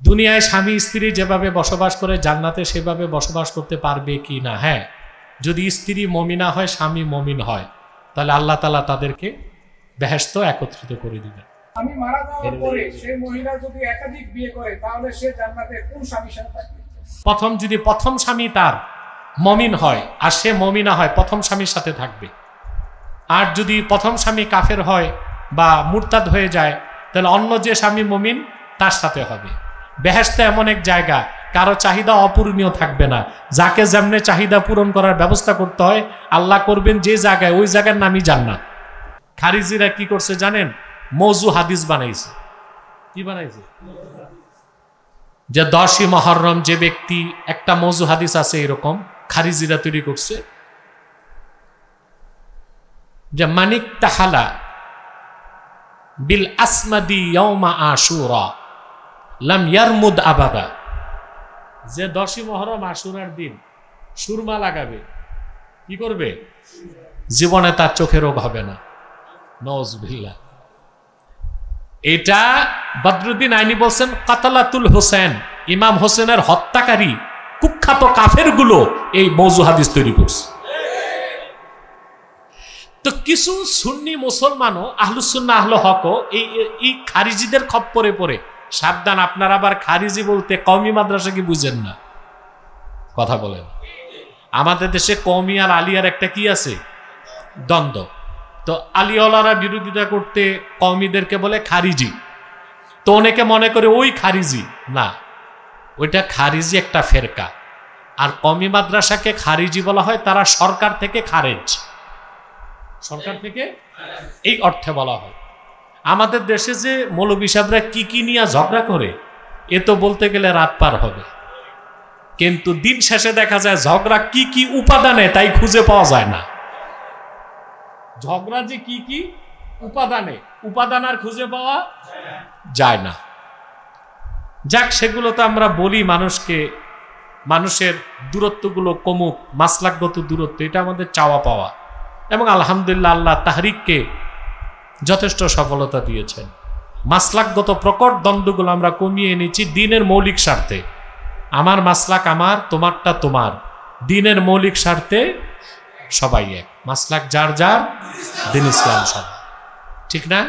দুনিয়ায় স্বামী স্ত্রী যেভাবে বসবাস করে জান্নাতে সেভাবে বসবাস করতে পারবে কি না? হ্যাঁ, যদি স্ত্রী মমিনা হয়, স্বামী মমিন হয়, তাহলে আল্লাহ তাআলা তাদেরকে বেহেশতে একত্রিত করে দিবেন। আমি মারা যাওয়ার পরে সেই মহিলা যদি একাধিক বিয়ে করে তাহলে সে জান্নাতে কোন স্বামীর সাথে থাকবে? যদি প্রথম স্বামী তার মমিন হয় আর সে মমিনা হয়, প্রথম স্বামীর সাথে থাকবে। আর যদি প্রথম স্বামী কাফের হয় বা মুরতাদ হয়ে যায়, তাহলে অন্য যে স্বামী মমিন তার সাথে হবে। বেহেশতে এমন এক জায়গা, কারো চাহিদা অপূরণীয় থাকবে না। যাকে যেমনে চাহিদা পূরণ করার ব্যবস্থা করতে হয় আল্লাহ করবেন যে জায়গায়, ওই জায়গার নামই জান্নাত। খারিজিরা কি করছে জানেন? মৌজু হাদিস বানাইছে। কি বানাইছে? যে 10ই মুহররম যে ব্যক্তি, একটা মৌজু হাদিস আছে এরকম, খারিজিরা তৈরি করছে যে মানিক তাহালা বিল আসমাদি ইয়াউমা আশুরা লাম ইয়ারমুদ আবাদা। যে 10ই মুহররম আশুরার দিন সুরমা লাগাবে, কি করবে? জীবনে তার চোখে রোগ হবে না। নওয়াজবিল্লাহ। এটা বদরুদ্দিন আইনি বলছেন কাতালাতুল হোসেন, ইমাম হোসেনের হত্যাকারী কুখ্যাত কাফেরগুলো এই মৌজু হাদিস তৈরি করছে। তো কিছু সুন্নি মুসলমানও আহলুস সুন্নাহ আহলে হকও এই খারিজিদের খপ্পরে পড়ে। সাবধান, আপনারা আবার খারিজি বলতে কওমি মাদ্রাসা কি বুঝেন না? কথা বলেন। আমাদের দেশে কওমি আর আলিয়ার একটা কি আছে? দ্বন্দ্ব। তো আলিওয়ালারা বিরোধিতা করতে কওমিদেরকে বলে খারিজি। তো অনেকে মনে করে ওই খারিজি না, ওইটা খারিজি একটা ফেরকা। আর কওমি মাদ্রাসাকে খারিজি বলা হয়, তারা সরকার থেকে খারেজ, সরকার থেকে এই অর্থে বলা হয়। আমাদের দেশে যে মৌলবী সাহেবরা কি নিয়ে ঝগড়া করে, এ তো বলতে গেলে রাত পার হবে। কিন্তু দিন শেষে দেখা যায় ঝগড়া কি উপাদানে তাই খুঁজে পাওয়া যায় না। ঝগড়া যে কি উপাদান আর খুঁজে পাওয়া যায় না। যাক, সেগুলো তো আমরা বলি মানুষকে, মানুষের দূরত্বগুলো কমুক, মাসলাকগত দূরত্ব, এটা আমাদের চাওয়া পাওয়া। এবং আলহামদুলিল্লাহ আল্লাহ তাহরিককে যথেষ্ট সফলতা দিয়েছেন। মাসলাকগত প্রকট দ্বন্দ্বগুলো আমরা কমিয়ে এনেছি দিনের মৌলিক স্বার্থে। আমার মাসলাক আমার, তোমারটা তোমার, দিনের মৌলিক স্বার্থে সবাই এক। মাসলাক যার যার, দিন ইসলাম সব, ঠিক না?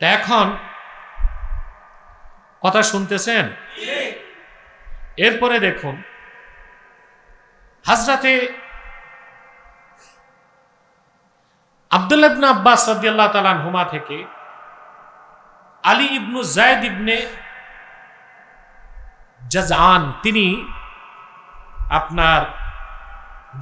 এখন কথা শুনতেছেন? এরপরে দেখুন, হযরতে আব্দুল্লাহ ইবনে আব্বাস রাদিয়াল্লাহু তাআলা আনহুমা থেকে আলী ইবনু যায়েদ ইবনে জাজআন, তিনি আপনার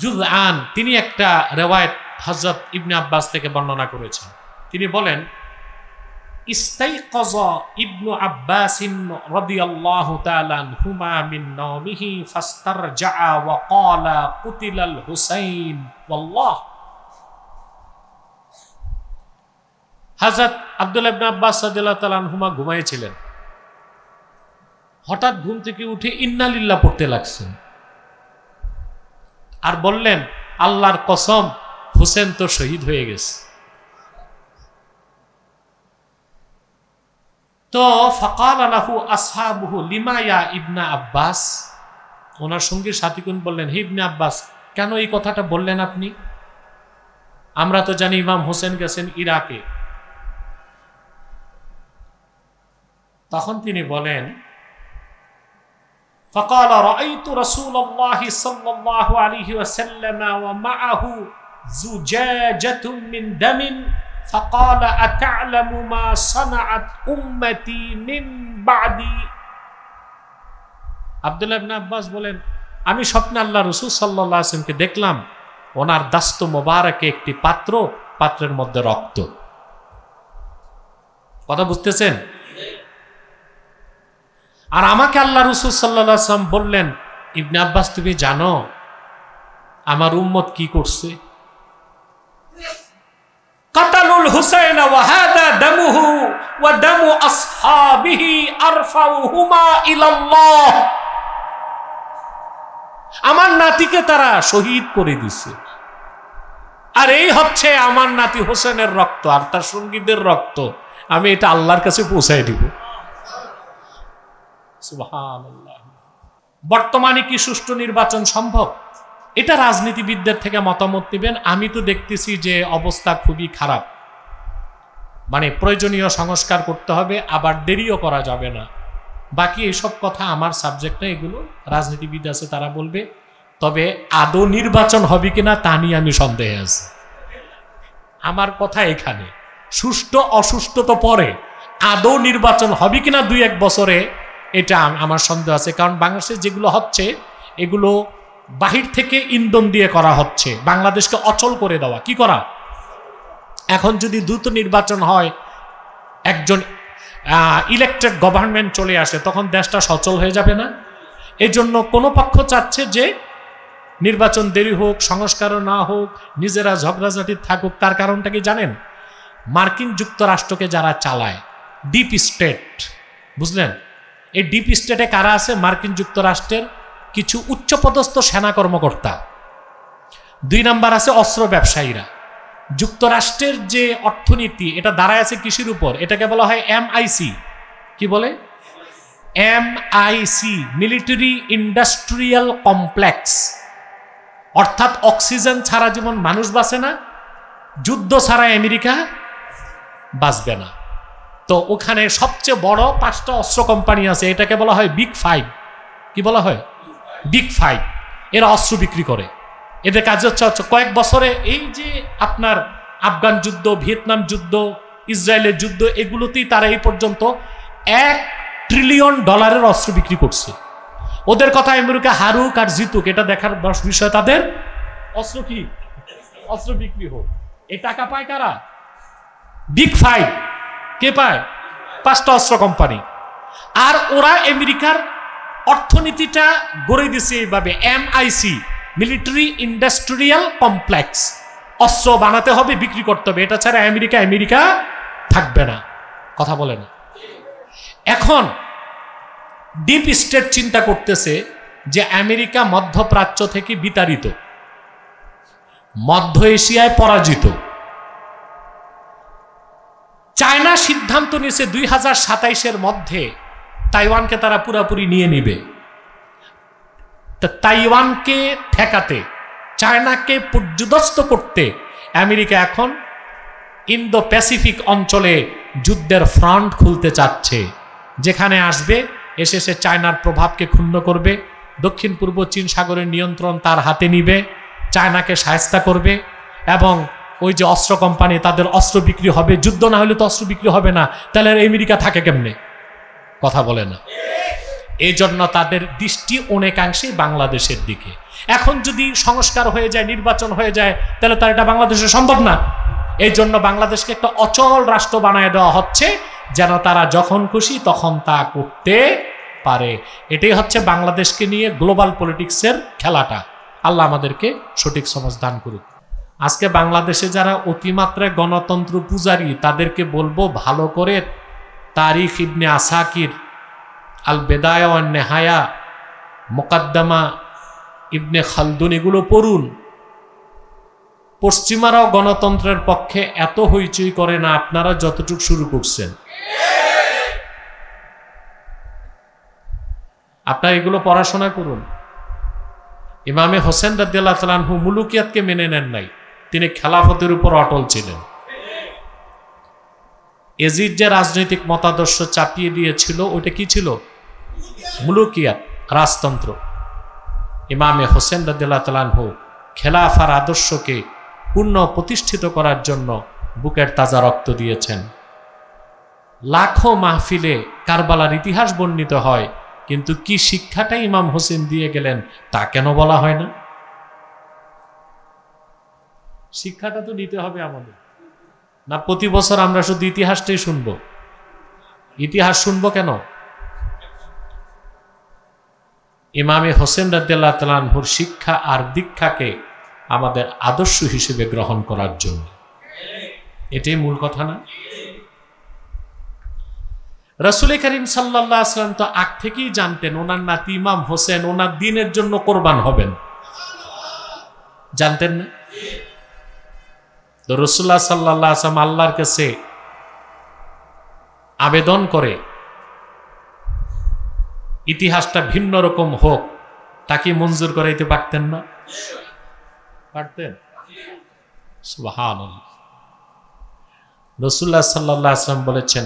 জুযআন, তিনি একটা রিওয়ায়াত হযরত ইবনে আব্বাস থেকে বর্ণনা করেছেন। তিনি বলেন, ইস্তাইকাযা ইবনু আব্বাস রাদিয়াল্লাহু তাআলা আনহুমা মিন নাওমিহি ফাস্তারজাআ ওয়া ক্বালা কুতিলাল হুসাইন ওয়াল্লাহ। হযরত আব্দুল্লাহ ইবনে আব্বাস রাদিয়াল্লাহু তাআলা আনহুমা ঘুমাইছিলেন। হঠাৎ ঘুম থেকে উঠে ইন্না লিল্লাহ পড়তে লাগছেন আর বললেন, আল্লাহর কসম, হোসেন তো শহীদ হয়ে গেছে। তো ফাকালা লাহু আসহাবুহু লিমা ইয়া ইবনা আব্বাস, ওনার সঙ্গী সাথীগণ বললেন, হে ইবনে আব্বাস, কেন এই কথাটা বললেন আপনি? আমরা তো জানি ইমাম হোসেন গেছেন ইরাকে। তখন তিনি বলেন, فقال رأيت رسول الله صلى الله عليه وسلم ومعه زجاجة من دم فقال أتعلم ما صنعت أمتي من بعدي। আব্দুল্লাহ ইবনে আব্বাস বলেন, আমি স্বপ্নে আল্লাহ রাসূল সাল্লাল্লাহু আলাইহি ওয়াসাল্লামকে দেখলাম, ওনার দাস্ত মোবারকে একটি পাত্র, পাত্রের মধ্যে রক্ত। কথা বুঝতেছেন? আর আমাকে আল্লাহ রাসূল সাল্লাল্লাহু আলাইহি ওয়াসাল্লাম বললেন, ইবনে আব্বাস, তুমি জানো আমার উম্মত কি করছে? কাতালুল হুসাইন ওয়া হাদা দামুহু ওয়া দামু আসহাবিহি আরফাউহুমা ইলাল্লাহ। আমার নাতিকে তারা শহীদ করে দিছে, আর এই হচ্ছে আমার নাতি হোসেনের রক্ত আর তার সঙ্গীদের রক্ত। আমি এটা আল্লাহর কাছে পৌঁছায় দিব। সুবহানাল্লাহ। বর্তমানে কি সুষ্ঠু নির্বাচন সম্ভব? এটা রাজনীতিবিদদের থেকে মতামত নেবেন। আমি তো দেখতেছি যে অবস্থা খুবই খারাপ, মানে প্রয়োজনীয় সংস্কার করতে হবে, আবার দেরিও করা যাবে না। বাকি এইসব কথা আমার সাবজেক্ট না, এগুলো রাজনীতিবিদ আছে তারা বলবে। তবে আদৌ নির্বাচন হবে কিনা তা নিয়ে আমি সন্দেহে আছি। আমার কথা এখানে, সুষ্ঠু অসুস্থ তো পরে, আদৌ নির্বাচন হবে কিনা 2-1 বছরে, এটা আমার সন্দেহ আছে। কারণ বাংলাদেশে যেগুলো হচ্ছে এগুলো বাহির থেকে ইন্ধন দিয়ে করা হচ্ছে, বাংলাদেশকে অচল করে দেওয়া। কি করা? এখন যদি দ্রুত নির্বাচন হয়, একজন ইলেক্টেড গভর্নমেন্ট চলে আসে, তখন দেশটা সচল হয়ে যাবে না? এই জন্য কোনো পক্ষ চাচ্ছে যে নির্বাচন দেরি হোক, সংস্কারও না হোক, নিজেরা ঝগড়াঝাটি থাকুক। তার কারণটা কি জানেন? মার্কিন যুক্তরাষ্ট্রকে যারা চালায়, ডিপ স্টেট, বুঝলেন? এই ডিপ স্টেটে কারা আছে? মার্কিন যুক্তরাষ্ট্রের কিছু উচ্চপদস্থ সেনা কর্মকর্তা। 2 নাম্বার আছে অস্ত্র ব্যবসায়ীরা। যুক্তরাষ্ট্রের যে অর্থনীতি, এটা দাঁড়ায় আছে কৃষির উপর। এটাকে বলা হয় MIC। কি বলে? MIC, military industrial complex. অর্থাৎ অক্সিজেন ছাড়া যেমন মানুষ বাঁচে না, যুদ্ধ ছাড়া আমেরিকা বাঁচবে না। তো ওখানে সবচেয়ে বড় 5টা অস্ত্র কোম্পানি আছে, এটাকে বলা হয় বিগ 5। কি বলা হয়? বিগ 5। এরা অস্ত্র বিক্রি করে। এদের কাজ হচ্ছে কয়েক বছরে এই যে আপনার আফগান যুদ্ধ, ভিয়েতনাম যুদ্ধ, ইসরায়েলের যুদ্ধ, এগুলোতেই তারা এই পর্যন্ত $1 ট্রিলিয়ন অস্ত্র বিক্রি করছে। ওদের কথা আমেরিকা হারুক আর জিতুক, এটা দেখার বিষয় তাদের। অস্ত্র কি? অস্ত্র বিক্রি হোক। এই টাকা পায় কারা? বিগ 5। কে পায়? 5টা অস্ত্র কোম্পানি। আর ওরা আমেরিকার অর্থনীতিটা গড়ে দিছে এইভাবে, MIC, মিলিটারি ইন্ডাস্ট্রিয়াল কমপ্লেক্স। অস্ত্র বানাতে হবে, বিক্রি করতে হবে, এটা ছাড়া আমেরিকা থাকবে না। কথা বলে না? এখন ডিপ স্টেট চিন্তা করতেছে যে আমেরিকা মধ্যপ্রাচ্য থেকে বিতাড়িত, মধ্য এশিয়ায় পরাজিত। চায়না সিদ্ধান্ত নিয়েছে 2027-এর মধ্যে তাইওয়ানকে তারা পুরোপুরি নিয়ে নেবে। তাইওয়ানকে ঠেকাতে, চায়নাকে পর্যুদস্ত করতে আমেরিকা এখন ইন্দো প্যাসিফিক অঞ্চলে যুদ্ধের ফ্রন্ট খুলতে চাচ্ছে। যেখানে আসবে, এসে সে চায়নার প্রভাবকে ক্ষুণ্ণ করবে, দক্ষিণ পূর্ব চীন সাগরের নিয়ন্ত্রণ তার হাতে নিবে, চায়নাকে শায়েস্তা করবে, এবং ওই যে অস্ত্র কোম্পানি, তাদের অস্ত্র বিক্রি হবে। যুদ্ধ না হলে তো অস্ত্র বিক্রি হবে না, তাহলে আমেরিকা থাকে কেমনে? কথা বলে না? এই জন্য তাদের দৃষ্টি অনেকাংশে বাংলাদেশের দিকে। এখন যদি সংস্কার হয়ে যায়, নির্বাচন হয়ে যায়, তাহলে তার এটা বাংলাদেশে সম্ভব না। এই জন্য বাংলাদেশকে একটা অচল রাষ্ট্র বানায় দেওয়া হচ্ছে, যেন তারা যখন খুশি তখন তা করতে পারে। এটাই হচ্ছে বাংলাদেশকে নিয়ে গ্লোবাল পলিটিক্সের খেলাটা। আল্লাহ আমাদেরকে সঠিক সমাজ দান করুক। আজকে বাংলাদেশে যারা অতিমাত্রায় গণতন্ত্র পূজারী, তাদেরকে বলবো ভালো করে তারিখ ইবনে আসাকির, আল বেদায়া ওয়ান নেহায়া, মুকাদ্দামা ইবনে খালদুন, এগুলো পড়ুন। পশ্চিমারাও গণতন্ত্রের পক্ষে এত হইচই করে না আপনারা যতটুকু শুরু করছেন। আপনারা এগুলো পড়াশোনা করুন। ইমামে হোসেন রাদিয়াল্লাহু তাআলা আনহু মুলুকিয়াতকে মেনে নেন নাই, তিনি খেলাফতের উপর অটল ছিলেন। এজিদ যে রাজনৈতিক মতাদর্শ চাপিয়ে দিয়েছিল, ওইটা কি ছিল? মুলুকিয়াত, রাজতন্ত্র। ইমামে হোসেন রাদিয়াল্লাহু তাআলা আনহু খেলাফার আদর্শকে পূর্ণ প্রতিষ্ঠিত করার জন্য বুকের তাজা রক্ত দিয়েছেন। লাখো মাহফিলে কারবালার ইতিহাস বর্ণিত হয়, কিন্তু কি শিক্ষাটা ইমাম হোসেন দিয়ে গেলেন তা কেন বলা হয় না? শিক্ষাটা তো নিতে হবে আমাদের। না প্রতি বছর আমরা শুধু ইতিহাসটাই শুনবো? ইতিহাস শুনবো কেন? ইমামে হোসেন রাদিয়াল্লাহু তাআলা আনহুর শিক্ষা আর দীক্ষাকে আমাদের আদর্শ হিসেবে গ্রহণ করার জন্য। এটাই মূল কথা না? রাসূল করিম সাল্লাল্লাহু আলাইহি ওয়াসাল্লাম তো আগ থেকেই জানতেন ওনার নাতি ইমাম হোসেন ওনার দ্বীনের জন্য কোরবান হবেন, জানতেন না? তো রাসূলুল্লাহ সাল্লাল্লাহু আলাইহি ওয়াসাল্লাম আল্লাহর কাছে আবেদন করে ইতিহাসটা ভিন্ন রকম হোক, তাকে মঞ্জুর করাইতে পারতেন না? পারতেন? সুবহানাল্লাহ। রাসূলুল্লাহ সাল্লাল্লাহু আলাইহি ওয়াসাল্লাম বলেছেন,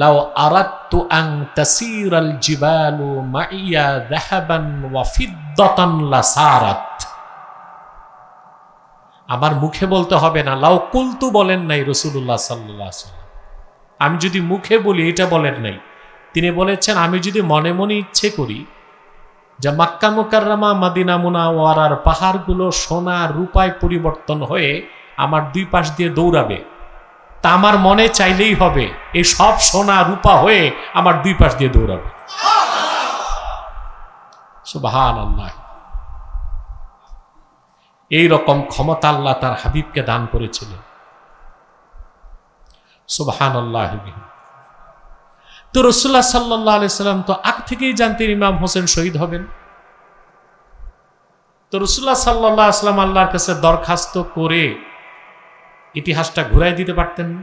লাউ আরাদতু আন তাসিরাল জিবালু মাইয়া যাহাবান ওয়া ফিদ্দাতান লাসারাত। আমার মুখে বলতে হবে না, লাউ কুলতু বলেন নাই রাসূলুল্লাহ সাল্লাল্লাহু আলাইহি ওয়াসাল্লাম। আমি যদি মুখে বলি এটা বলেন নাই, তিনি বলেছেন আমি যদি মনে মনে ইচ্ছে করি যে মক্কা মুকাররমা মদিনা মুনাওয়ারার পাহাড়গুলো সোনা রূপায় পরিবর্তন হয়ে আমার দুই পাশ দিয়ে দৌড়াবে, তা আমার মনে চাইলেই হবে এই সব সোনা রূপা হয়ে আমার দুই পাশ দিয়ে দৌড়াবে। সুবহানাল্লাহ। এই রকম ক্ষমতা আল্লাহ তার হাবিবকে দান করেছিলেন। সুবহানাল্লাহ। তো রাসূলুল্লাহ সাল্লাল্লাহু আলাইহি সাল্লাম তো আগ থেকেই জানতেন ইমাম হোসেন শহীদ হবেন। তো রাসূলুল্লাহ সাল্লাল্লাহু আলাইহি সাল্লাম আল্লাহর কাছে দরখাস্ত করে ইতিহাসটা ঘুরাই দিতে পারতেন না?